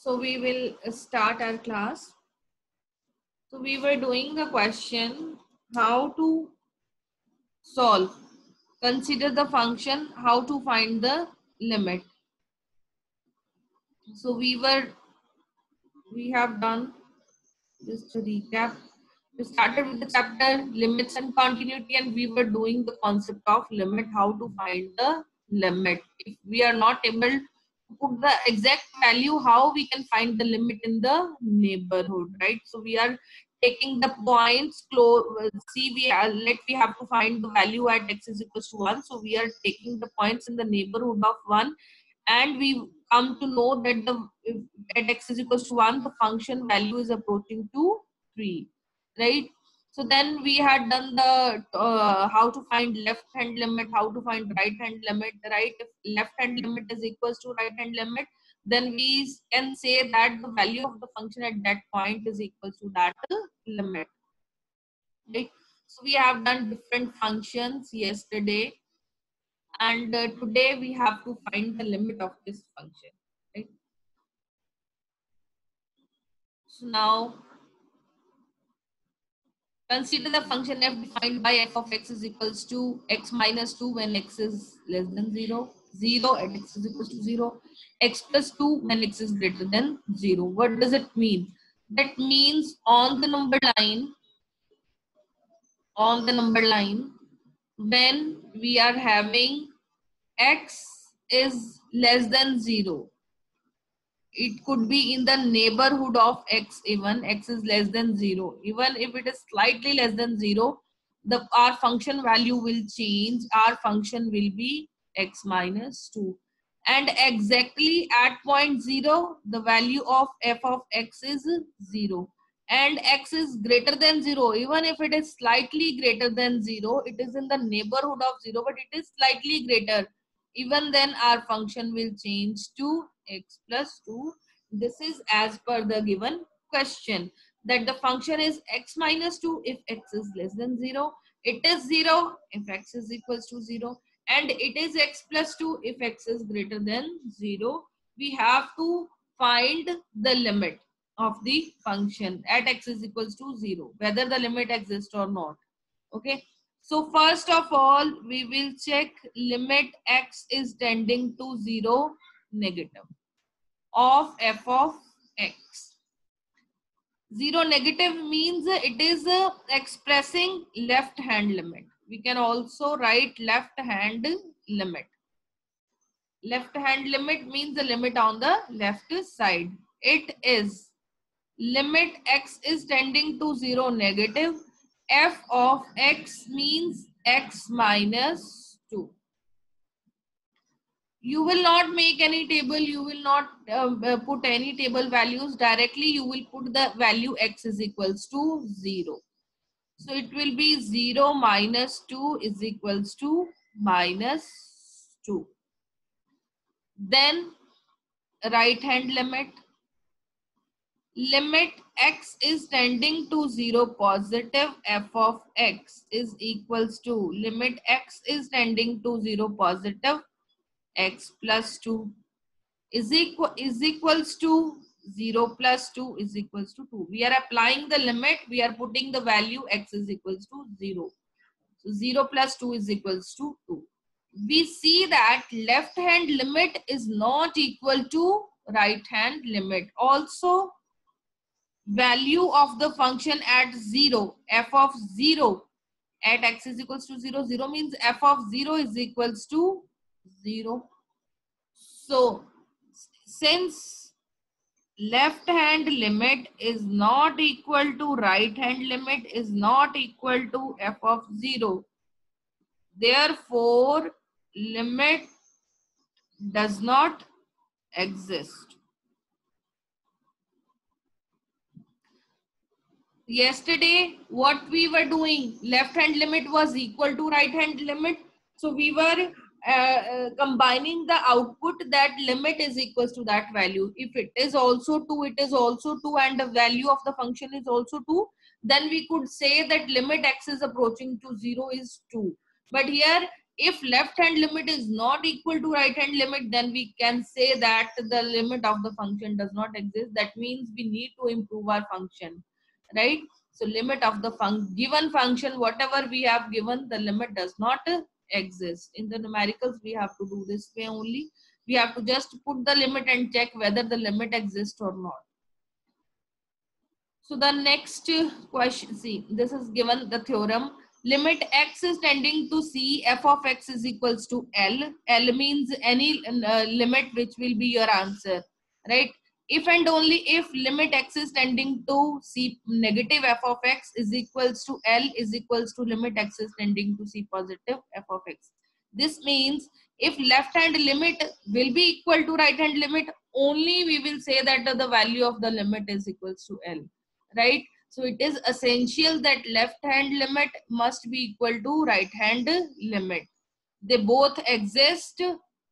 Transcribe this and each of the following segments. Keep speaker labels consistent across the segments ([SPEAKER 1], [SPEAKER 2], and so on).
[SPEAKER 1] So we will start our class. So we were doing the question how to solve. Consider the function how to find the limit. So we have done just to recap. We started with the chapter limits and continuity, and we were doing the concept of limit, how to find the limit. If we are not able to put the exact value, how we can find the limit in the neighborhood, right? So we are taking the points close. See, we have to find the value at x is equals to 1. So we are taking the points in the neighborhood of 1, and we come to know that at x is equals to 1, the function value is approaching to 3, right? So then we had done the how to find left hand limit, how to find right hand limit, right? If left hand limit is equals to right hand limit, then we can say that the value of the function at that point is equal to that limit, right? So we have done different functions yesterday, and today we have to find the limit of this function, right? So now consider the function f defined by f of x is equals to x minus 2 when x is less than 0, 0 at x is equals to 0, x plus 2 when x is greater than 0. What does it mean? That means on the number line, when we are having x is less than 0, it could be in the neighborhood of x. Even x is less than 0, even if it is slightly less than 0, our function value will change. Our function will be x minus 2, and exactly at point 0 the value of f of x is 0, and x is greater than 0. Even if it is slightly greater than 0, it is in the neighborhood of 0, but it is slightly greater, even then our function will change to x plus 2. This is as per the given question, that the function is x minus 2 if x is less than 0, it is 0 if x is equals to 0, and it is x plus 2 if x is greater than 0. We have to find the limit of the function at x is equals to 0, whether the limit exists or not. Okay. So first of all, we will check limit x is tending to 0 negative of f of x. 0 negative means it is expressing left hand limit. We can also write left hand limit. Left hand limit means the limit on the left side. It is limit x is tending to 0 negative. F of x means x minus 2. You will not make any table, you will not put any table values directly, you will put the value x is equals to 0. So it will be 0 minus 2 is equals to minus 2. Then right hand limit. Limit x is tending to 0 positive, f of x is equals to limit x is tending to 0 positive, x plus 2 is equals to 0 plus 2 is equals to 2. We are applying the limit, we are putting the value x is equals to 0. So 0 plus 2 is equals to 2. We see that left hand limit is not equal to right hand limit. Also, value of the function at 0, f of 0 at x is equals to 0, 0 means f of 0 is equals to 0. So, since left hand limit is not equal to right hand limit is not equal to f of 0, therefore limit does not exist. Yesterday what we were doing, left hand limit was equal to right hand limit, so we were combining the output that limit is equals to that value. If it is also 2, it is also 2, and the value of the function is also 2, then we could say that limit x is approaching to 0 is 2. But here If left hand limit is not equal to right hand limit, then we can say that the limit of the function does not exist. That means we need to improve our function, right? So limit of the given function, whatever we have given, the limit does not exist. In the numericals, we have to do this way only. We have to just put the limit and check whether the limit exists or not. So the next question, see, this is given the theorem. Limit x is tending to c, f of x is equals to L. L means any limit which will be your answer, right? If and only if limit x is tending to c negative f of x is equals to L is equals to limit x is tending to c positive f of x. This means if left hand limit will be equal to right hand limit, only we will say that the value of the limit is equals to L, right? So it is essential that left hand limit must be equal to right hand limit. They both exist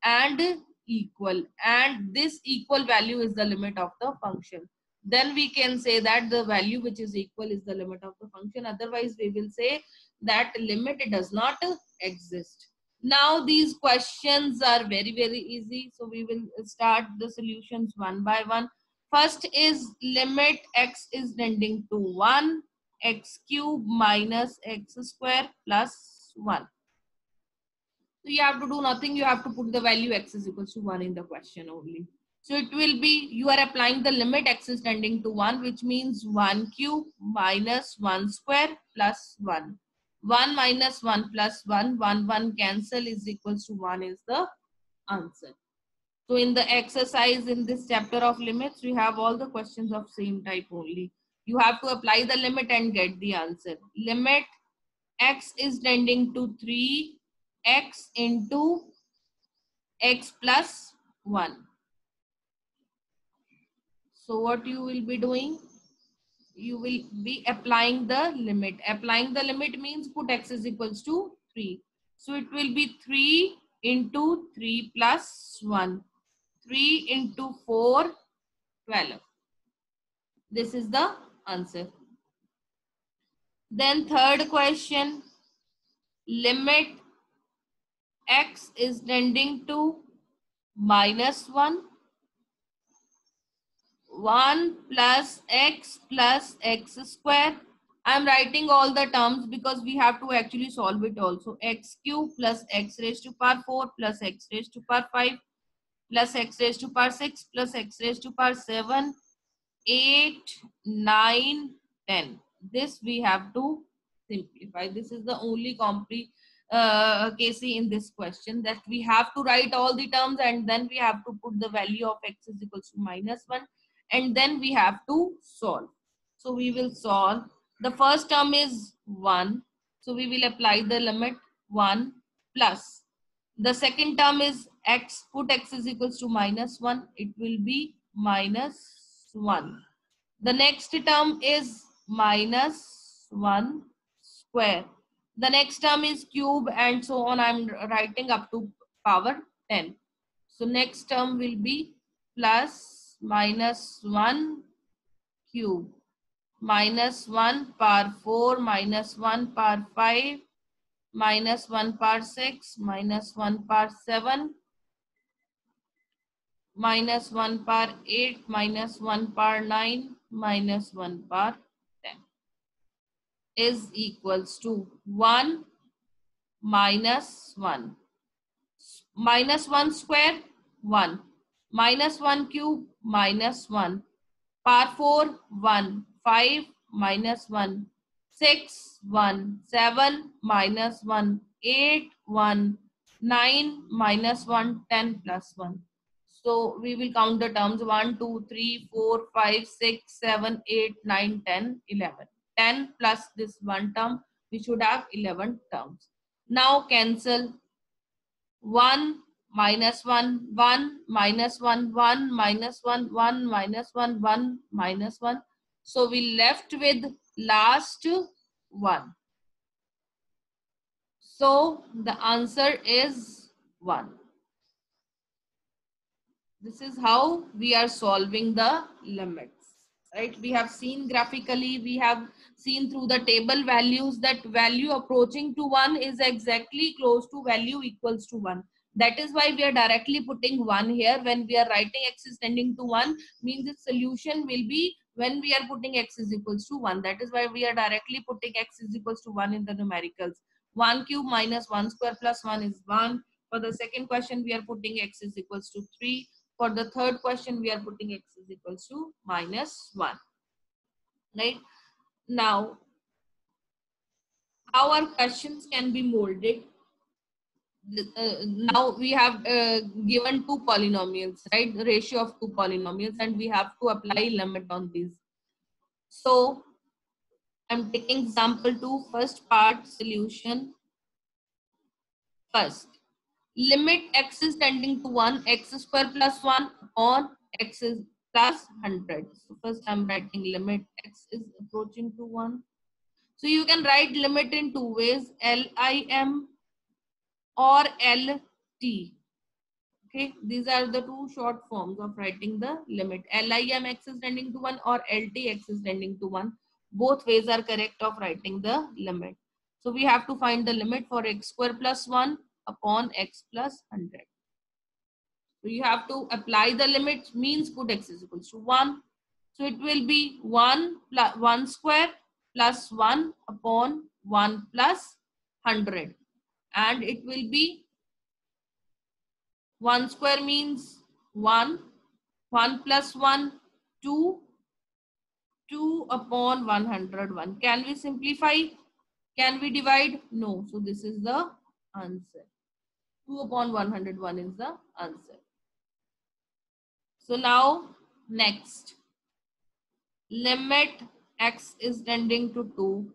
[SPEAKER 1] and equal, and this equal value is the limit of the function. Then we can say that the value which is equal is the limit of the function. Otherwise we will say that limit does not exist. Now these questions are very easy, so we will start the solutions one by one. First is limit x is tending to 1, x cube minus x square plus 1. So you have to do nothing. You have to put the value x is equals to 1 in the question only. So it will be, you are applying the limit x is tending to 1, which means 1 cube minus 1 square plus 1. 1 minus 1 plus 1, 1 cancel is equals to 1 is the answer. So in the exercise in this chapter of limits, we have all the questions of same type only. You have to apply the limit and get the answer. Limit x is tending to 3, x into x plus 1. So what you will be doing? You will be applying the limit. Applying the limit means put x is equals to 3. So it will be 3 into 3 plus 1. 3 into 4, 12. This is the answer. Then third question, limit x is tending to minus 1. 1 plus x square. I am writing all the terms because we have to actually solve it also. X cube plus x raised to power 4 plus x raised to power 5 plus x raised to power 6 plus x raised to power 7, 8, 9, 10. This we have to simplify. This is the only case in this question, that we have to write all the terms and then we have to put the value of x is equals to minus 1 and then we have to solve. So we will solve. The first term is 1. So we will apply the limit 1 plus. The second term is x. Put x is equals to minus 1. It will be minus 1. The next term is minus 1 square. The next term is cube and so on. I'm writing up to power 10. So next term will be plus minus 1 cube minus 1 power 4 minus 1 power 5 minus 1 power 6 minus 1 power 7 minus 1 power 8 minus 1 power 9 minus 1 power 10 is equals to 1 minus 1. Minus 1 square 1. Minus 1 cube minus 1. Power 4 1. 5 minus 1. 6 1. 7 minus 1. 8 1. 9 minus 1. 10 plus 1. So we will count the terms 1, 2, 3, 4, 5, 6, 7, 8, 9, 10, 11. 10 plus this one term, we should have 11 terms. Now cancel 1 minus 1, 1 minus 1, 1 minus 1, 1 minus 1, 1 minus 1. So we left with last 1. So the answer is 1. This is how we are solving the limits, right? We have seen graphically, we have seen through the table values that value approaching to 1 is exactly close to value equals to 1. That is why we are directly putting 1 here. When we are writing x is tending to 1, means its solution will be when we are putting x is equals to 1. That is why we are directly putting x is equals to 1 in the numericals. 1 cube minus 1 square plus 1 is 1. For the second question, we are putting x is equals to 3. For the third question, we are putting x is equals to minus 1. Right? Now, how our questions can be molded. Now we have given two polynomials, right? The ratio of two polynomials, and we have to apply limit on these. So I'm taking example 2, first part solution. First, limit x is tending to 1, x square plus 1 upon x is plus 100. So first I'm writing limit x is approaching to 1. So you can write limit in two ways, LIM or LT. Okay, these are the two short forms of writing the limit. LIM x is tending to 1 or LT x is tending to 1. Both ways are correct of writing the limit. So we have to find the limit for x square plus 1 upon x plus 100. So you have to apply the limit, means put x is equals to 1. So it will be 1 plus 1 square plus 1 upon 1 plus 100. And it will be 1 square means 1, 1 plus 1, 2, 2 upon 101. Can we simplify? Can we divide? No. So this is the answer. 2 upon 101 is the answer. So now next, limit x is tending to 2.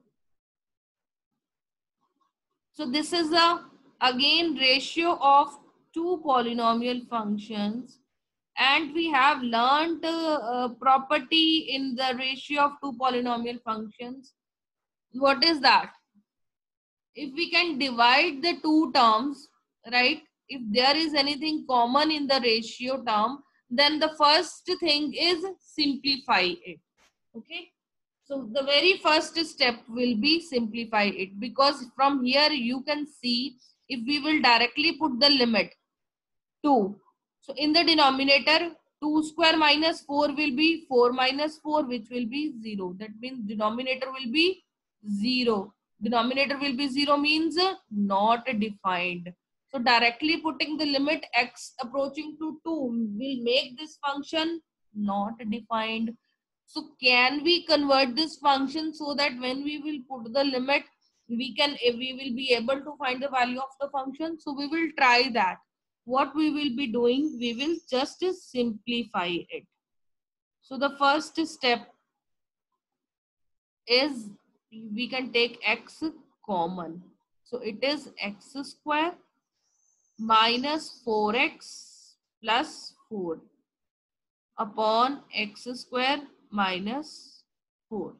[SPEAKER 1] So this is the again ratio of two polynomial functions, and we have learned property in the ratio of two polynomial functions. What is that? If we can divide the two terms, right? If there is anything common in the ratio term, then the first thing is simplify it. Okay. So the very first step will be simplify it, because from here you can see if we will directly put the limit 2. So in the denominator 2 square minus 4 will be 4 minus 4, which will be 0. That means denominator will be 0. Denominator will be 0 means not defined. So directly putting the limit x approaching to 2 will make this function not defined. So can we convert this function so that when we will put the limit, we will be able to find the value of the function? So we will try that. What we will be doing, we will just simplify it. So the first step is we can take x common. So it is x square minus 4x plus 4 upon x square minus 4.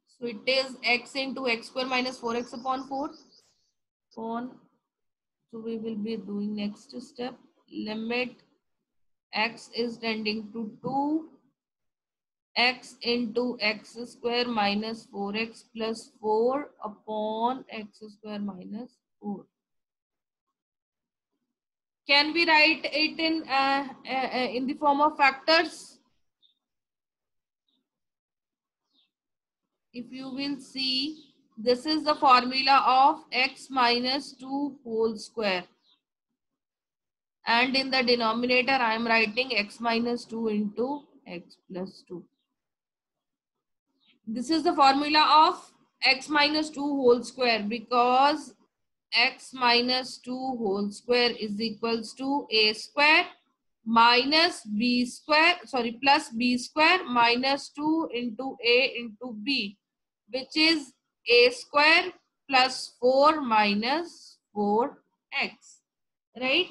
[SPEAKER 1] So it is x into x square minus 4x upon 4. So we will be doing next step. Limit x is tending to 2, x into x square minus 4x plus 4 upon x square minus 4. Can we write it in the form of factors? If you will see, this is the formula of x minus 2 whole square. And in the denominator, I am writing x minus 2 into x plus 2. This is the formula of x minus 2 whole square, because x minus 2 whole square is equals to a square minus b square, sorry, plus b square minus 2 into a into b, which is a square plus 4 minus 4x, right?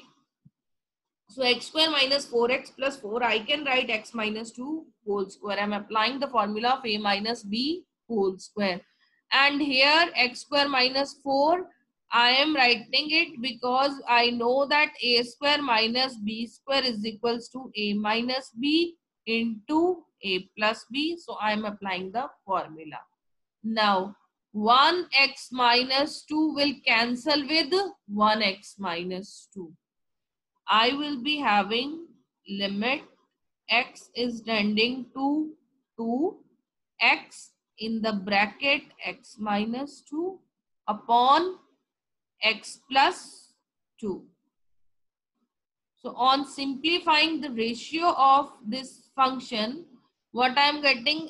[SPEAKER 1] So x square minus 4x plus 4, I can write x minus 2 whole square. I am applying the formula of a minus b whole square. And here x square minus 4, I am writing it because I know that a square minus b square is equals to a minus b. into a plus b. So I am applying the formula. Now 1x minus 2 will cancel with 1x minus 2. I will be having limit x is tending to 2x in the bracket x minus 2 upon x plus 2. So on simplifying the ratio of this function, what I am getting,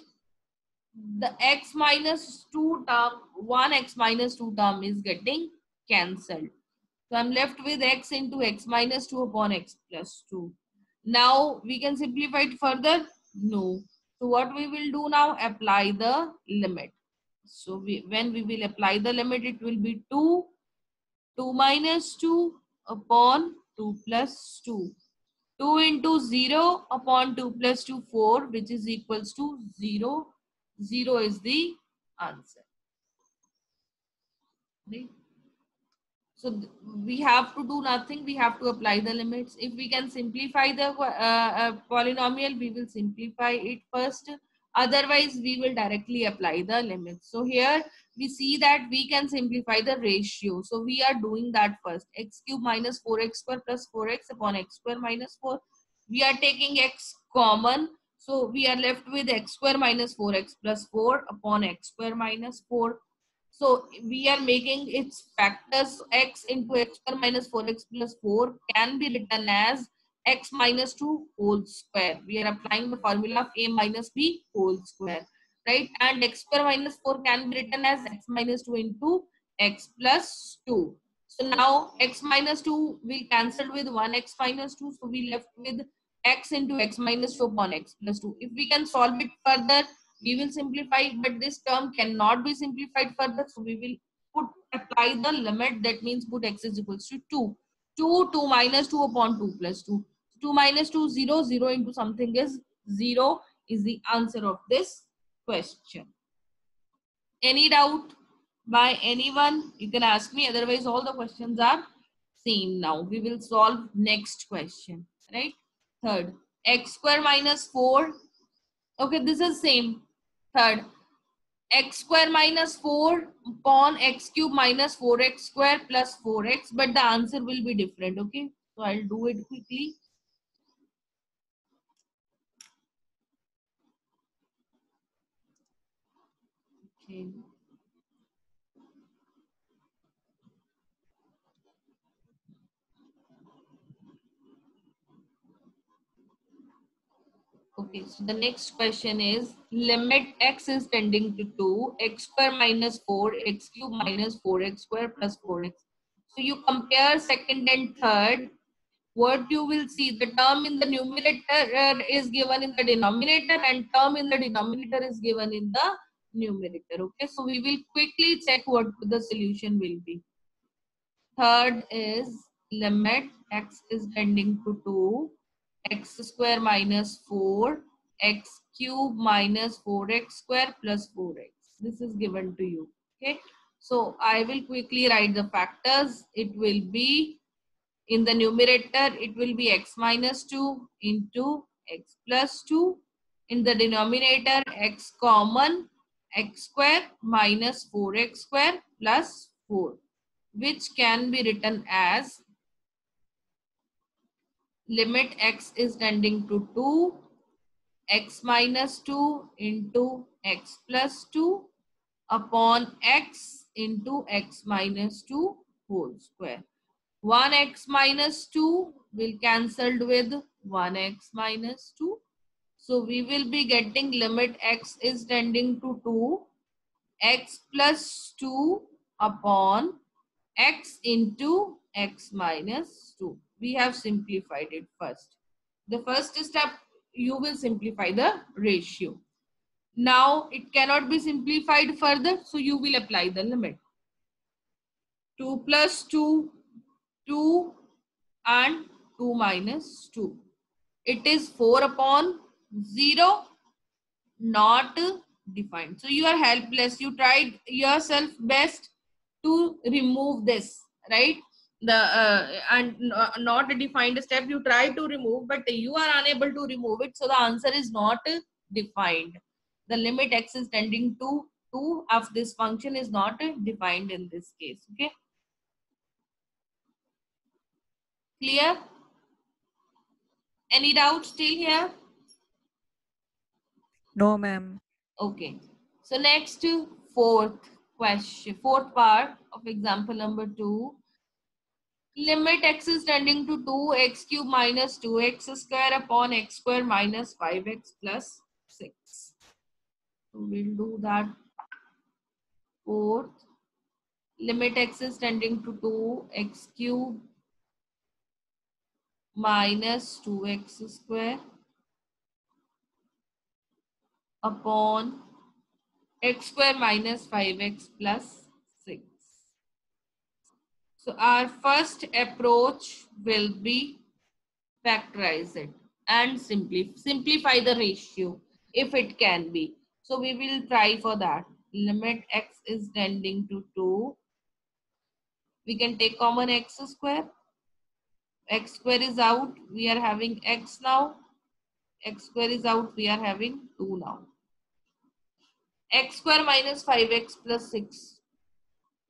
[SPEAKER 1] the x minus 2 term, 1x minus 2 term is getting cancelled. So I'm left with x into x minus 2 upon x plus 2. Now we can simplify it further? No. So what we will do now? Apply the limit. So when we will apply the limit, it will be 2 minus 2 upon 2 plus 2. 2 into 0 upon 2 plus 2, 4, which is equals to 0. 0 is the answer. Right? So we have to do nothing. We have to apply the limits. If we can simplify the polynomial, we will simplify it first. Otherwise, we will directly apply the limits. So here we see that we can simplify the ratio. So we are doing that first. X cube minus 4x square plus 4x upon x square minus 4. We are taking x common. So we are left with x square minus 4x plus 4 upon x square minus 4. So we are making its factors. X into x square minus 4x plus 4 can be written as x minus 2 whole square. We are applying the formula of a minus b whole square, right? And x square minus 4 can be written as x minus 2 into x plus 2. So now x minus 2 will cancel with 1x minus 2. So we left with x into x minus 2 upon x plus 2. If we can solve it further, we will simplify, but this term cannot be simplified further. So we will apply the limit. That means put x is equals to 2. 2 minus 2 upon 2 plus 2. 2 minus 2, 0. 0 into something is 0 is the answer of this question. Any doubt by anyone? You can ask me. Otherwise, all the questions are same now. We will solve next question, right? Third, x square minus 4. Okay, this is same. Third, x square minus 4 upon x cube minus 4x square plus 4x, but the answer will be different. Okay, so I'll do it quickly. Okay. Okay, so the next question is limit x is tending to 2, x square minus 4, x cube minus 4x square plus 4x. So you compare second and third. What you will see, the term in the numerator is given in the denominator and term in the denominator is given in the numerator. Okay, so we will quickly check what the solution will be. Third is limit x is tending to 2, x square minus 4, x cube minus 4x square plus 4x. This is given to you. Okay, so I will quickly write the factors. It will be in the numerator, it will be x minus 2 into x plus 2. In the denominator, x common, x square minus 4x square plus 4, which can be written as limit x is tending to 2, x minus 2 into x plus 2 upon x into x minus 2 whole square. 1x minus 2 will cancelled with 1x minus 2. So we will be getting limit x is tending to 2, x plus 2 upon x into x minus 2. We have simplified it first. The first step, you will simplify the ratio. Now it cannot be simplified further, so you will apply the limit. 2 plus 2, 2 and 2 minus 2. It is 4 upon 0, not defined. So you are helpless. You tried yourself best to remove this, right? the not a defined step, you try to remove but you are unable to remove it, so the answer is not defined. The limit x is tending to 2 of this function is not defined in this case. Okay, clear? Any doubt still here?
[SPEAKER 2] No, ma'am.
[SPEAKER 1] Okay, so next, fourth question, fourth part of example number 2. Limit x is tending to 2 x cube minus 2x square upon x square minus 5x plus 6. So we'll do that. Fourth, limit x is tending to 2 x cube minus 2x square upon x square minus 5x plus 6. So our first approach will be factorize it and simplify the ratio if it can be. So we will try for that. Limit x is tending to 2. We can take common x square. X square is out. We are having x now. X square is out. We are having 2 now. X square minus 5x plus 6.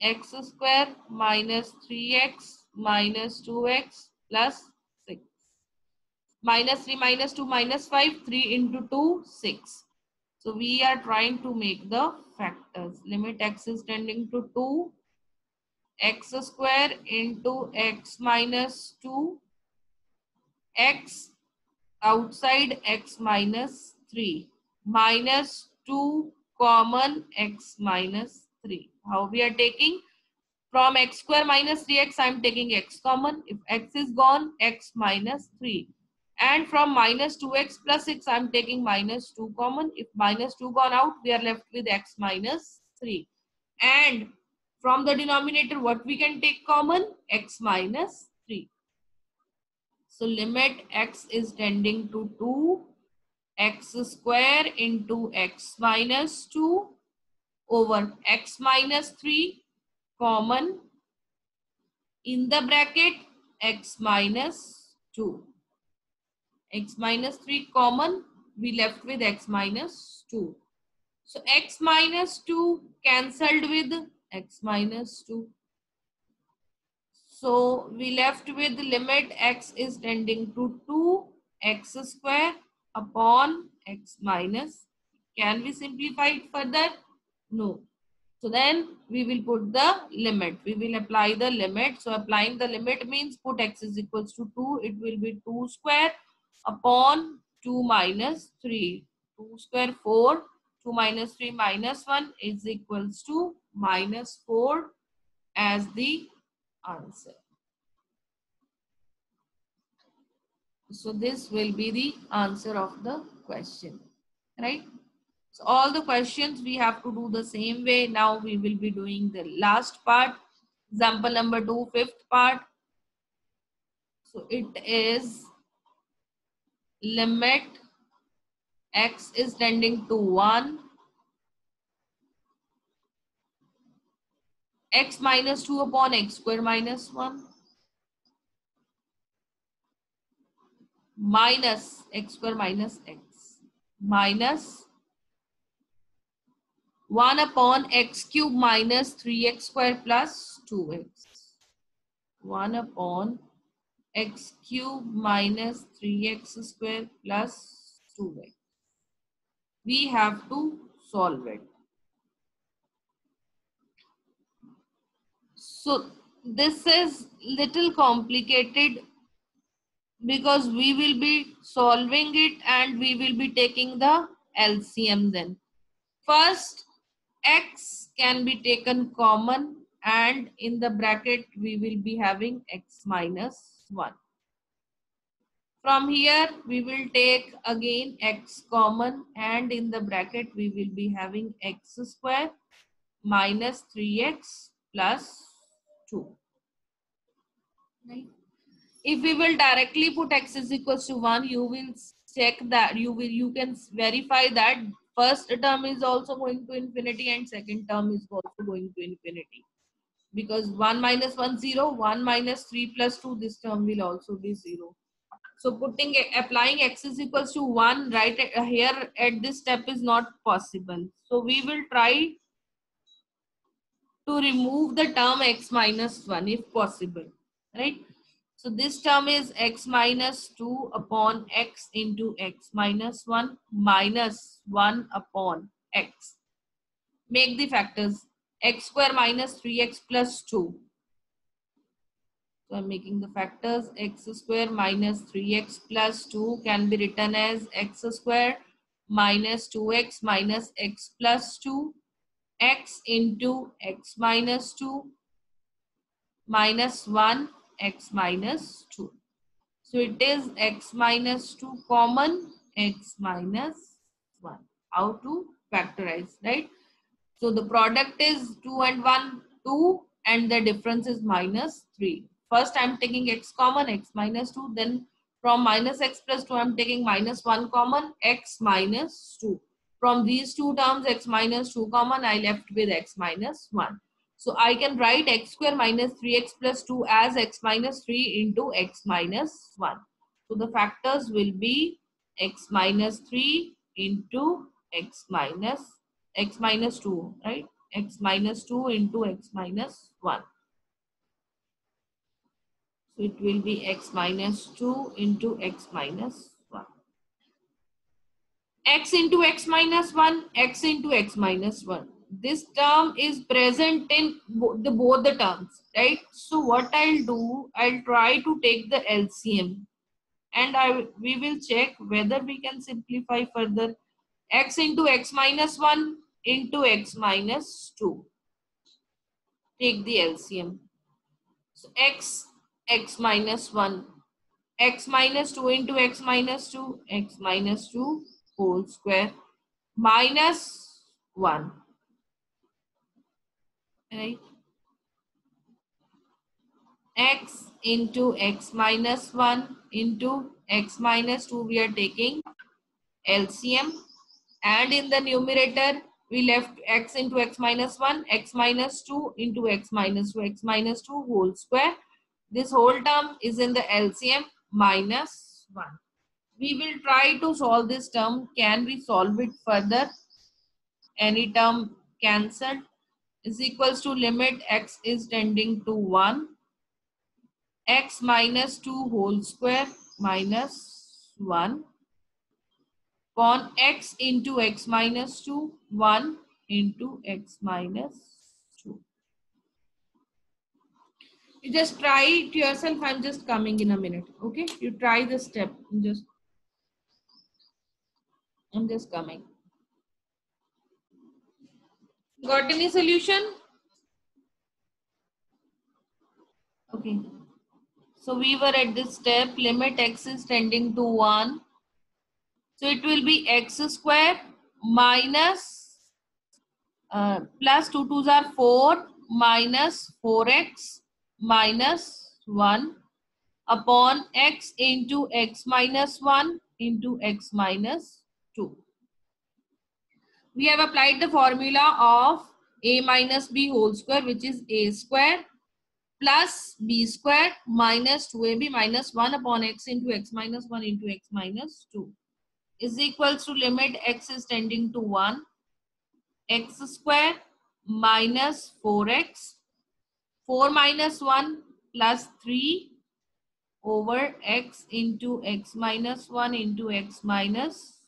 [SPEAKER 1] X square minus 3x minus 2x plus 6. Minus 3 minus 2 minus 5. 3 into 2, 6. So we are trying to make the factors. Limit x is tending to 2. X square into x minus 2. X outside x minus 3. Minus 2 common x minus 3. How we are taking? From x square minus 3x, I am taking x common. If x is gone, x minus 3. And from minus 2x plus 6, I am taking minus 2 common. If minus 2 gone out, we are left with x minus 3. And from the denominator, what we can take common? X minus 3. So limit x is tending to 2, x square into x minus 2 over x minus 3 common in the bracket x minus 2. X minus 3 common, we left with x minus 2. So x minus 2 cancelled with x minus 2. So we left with limit x is tending to 2 x square upon x minus. Can we simplify it further? No. So then we will put the limit. We will apply the limit. So applying the limit means put x is equals to 2. It will be 2 square upon 2 minus 3. 2 square 4. 2 minus 3 minus 1 is equals to minus 4 as the answer. So this will be the answer of the question, right? So all the questions we have to do the same way. Now we will be doing the last part. Example number 2, fifth part. So it is limit x is tending to 1. X minus 2 upon x square minus 1. Minus x square minus x. Minus 1 upon x cube minus 3x square plus 2x. 1 upon x cube minus 3x square plus 2x. We have to solve it. So this is little complicated because we will be solving it and we will be taking the LCM then. First, x can be taken common and in the bracket we will be having x minus 1. From here we will take again x common and in the bracket we will be having x square minus 3x plus 2. Right? If we will directly put x is equals to 1, you will check that you can verify that first term is also going to infinity and second term is also going to infinity. because 1 minus 1 0, 1 minus 3 plus 2, this term will also be 0. So applying x is equals to 1 right here at this step is not possible. So we will try to remove the term x minus 1 if possible, right? So this term is x minus 2 upon x into x minus 1 minus 1 upon x. Make the factors x square minus 3x plus 2. So I'm making the factors x square minus 3x plus 2 can be written as x square minus 2x minus x plus 2 x into x minus 2 minus 1 x minus 2. So it is x minus 2 common x minus 1. How to factorize, right? So the product is 2 and 1, 2, and the difference is minus 3. First I am taking x common, x minus 2. Then from minus x plus 2 I am taking minus 1 common, x minus 2. From these two terms x minus 2 common, I left with x minus 1. So I can write x square minus 3x plus 2 as x minus 3 into x minus 1. So the factors will be x minus 3 into x minus 2, right? X minus 2 into x minus 1. So it will be x minus 2 into x minus 1. X into x minus 1, x into x minus 1. This term is present in both the terms, right? So what I'll do, I'll try to take the LCM and we will check whether we can simplify further. X into x minus 1 into x minus 2. Take the LCM. So x minus 1, x minus 2 into x minus 2, x minus 2 whole square minus 1, right? X into x minus 1 into x minus 2, we are taking LCM, and in the numerator we left x into x minus 1, x minus 2 into x minus 2, x minus 2 whole square. This whole term is in the LCM minus 1. We will try to solve this term. Can we solve it further? Any term cancelled is equals to limit x is tending to 1, x minus 2 whole square minus 1 upon x into x minus 2, 1 into x minus 2. You just try it yourself. I'm just coming in a minute. Okay, you try this step. I'm just coming. Got any solution? Okay. So we were at this step, limit x is tending to 1. So it will be x square minus plus 2 2s are 4 minus 4x minus 1 upon x into x minus 1 into x minus 2. We have applied the formula of a minus b whole square, which is a square plus b square minus 2ab minus 1 upon x into x minus 1 into x minus 2 is equals to limit x is tending to 1, x square minus 4x, 4 minus 1 plus 3 over x into x minus 1 into x minus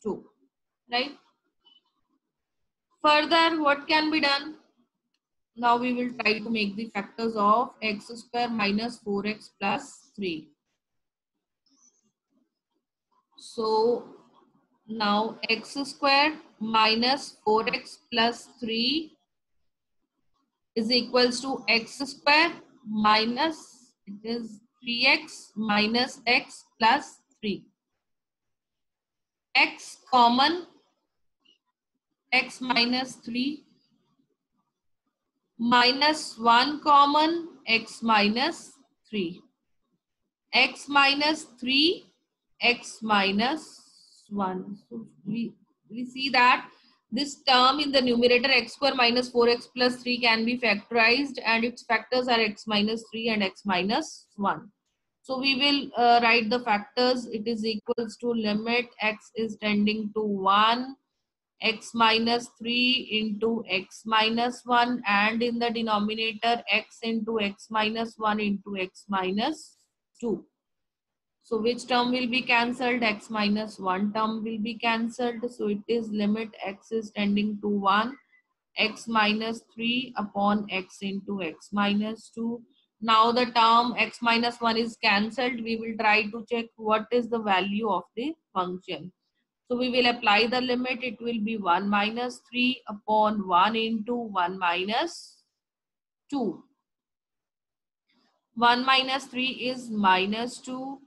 [SPEAKER 1] 2, right? Further, what can be done? Now we will try to make the factors of x square minus 4x plus 3. So now x square minus 4x plus 3 is equals to x square minus, it is 3x minus x plus 3. X common, x minus 3 minus 1 common, x minus 3. X minus 3, x minus 1. So we see that This term in the numerator x square minus 4x plus 3 can be factorized, and its factors are x minus 3 and x minus 1. So we will write the factors. It is equals to limit x is tending to 1, x minus 3 into x minus 1, and in the denominator x into x minus 1 into x minus 2. So which term will be cancelled? X minus 1 term will be cancelled. So it is limit x is tending to 1, x minus 3 upon x into x minus 2. Now the term x minus 1 is cancelled. We will try to check what is the value of the function. So we will apply the limit. It will be 1 minus 3 upon 1 into 1 minus 2. 1 minus 3 is minus 2.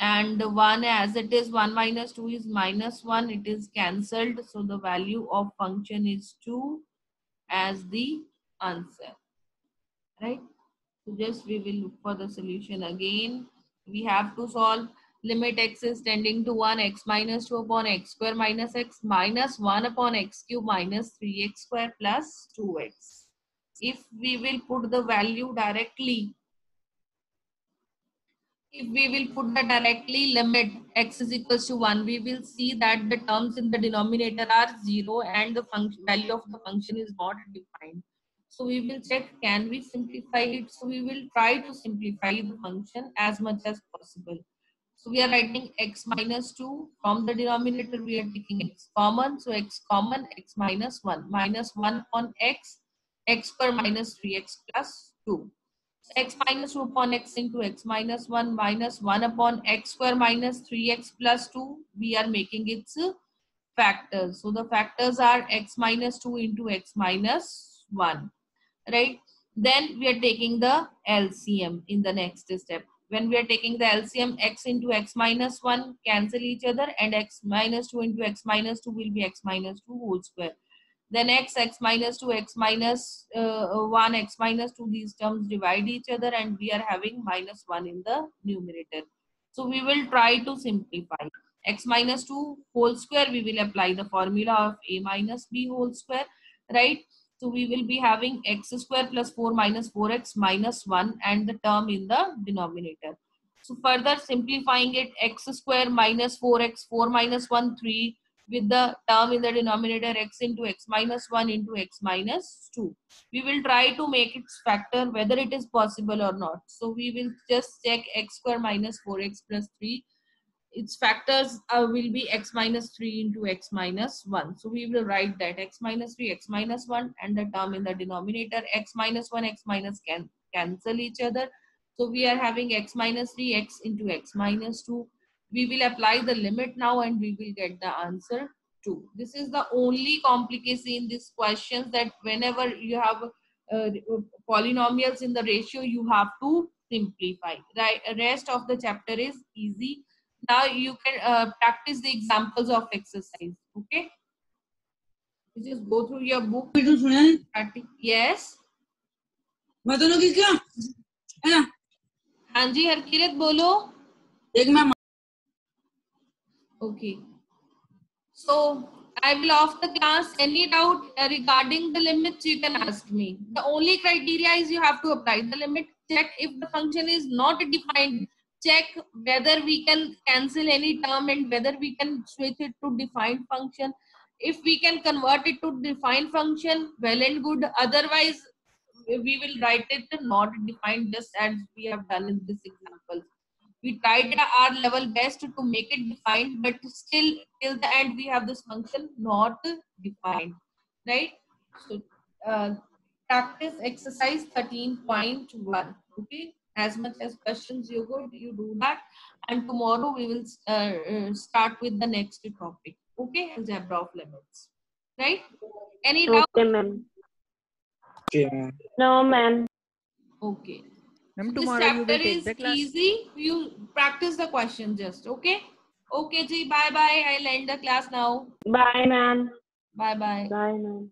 [SPEAKER 1] And 1, as it is 1 minus 2 is minus 1, it is cancelled. So the value of function is 2 as the answer, right? So just we will look for the solution again. We have to solve limit x is tending to 1, x minus 2 upon x square minus x minus 1 upon x cube minus 3x square plus 2x. If we will put the value directly, if we will put the directly limit x is equals to 1, we will see that the terms in the denominator are 0 and the function value of the function is not defined. So we will check, can we simplify it? So we will try to simplify the function as much as possible. So we are writing x minus 2. From the denominator we are taking x common. So x common, x minus 1 on x square minus 3x plus 2. X minus 2 upon x into x minus 1 minus 1 upon x square minus 3x plus 2. We are making its factors. So the factors are x minus 2 into x minus 1, right? Then we are taking the LCM in the next step. When we are taking the LCM, x into x minus 1 cancel each other, and x minus 2 into x minus 2 will be x minus 2 whole square. Then x minus 2, x minus 1, x minus 2, these terms divide each other, and we are having minus 1 in the numerator. So we will try to simplify. X minus 2 whole square, we will apply the formula of a minus b whole square, right? So we will be having x square plus 4 minus 4x minus 1 and the term in the denominator. So further simplifying it, x square minus 4x, 4 minus 1, 3, with the term in the denominator x into x minus 1 into x minus 2. We will try to make its factor whether it is possible or not. So we will just check x square minus 4x plus 3. Its factors will be x minus 3 into x minus 1. So we will write that x minus 3, x minus 1, and the term in the denominator x minus 1, x minus can cancel each other. So we are having x minus 3, x into x minus 2. We will apply the limit now and we will get the answer 2. This is the only complication in this question, that whenever you have polynomials in the ratio, you have to simplify. Right? Rest of the chapter is easy. Now you can practice the examples of exercise. Okay. You just go through your book. Yes. हाँ जी हरकिरत बोलो. Okay. So I will off the class. Any doubt regarding the limits, you can ask me. The only criteria is you have to apply the limit. Check if the function is not defined. Check whether we can cancel any term and whether we can switch it to defined function. If we can convert it to defined function, well and good. Otherwise, we will write it not defined, just as we have done in this example. We tried our level best to make it defined, but still till the end we have this function not defined, right? So practice exercise 13.1. Okay, as much as questions you got, you do that, and tomorrow we will start with the next topic. Okay, algebra of limits, right? Any doubt?
[SPEAKER 2] Okay, ma'am. Okay. No, ma'am.
[SPEAKER 1] Okay.
[SPEAKER 3] Ma'am,
[SPEAKER 1] This
[SPEAKER 3] tomorrow you will
[SPEAKER 1] chapter
[SPEAKER 3] take
[SPEAKER 1] is
[SPEAKER 3] the class.
[SPEAKER 1] easy. You practice the question just. Okay. Okay, ji. Bye bye. I'll end the class now.
[SPEAKER 2] Bye, ma'am.
[SPEAKER 1] Bye bye.
[SPEAKER 2] Bye, ma'am.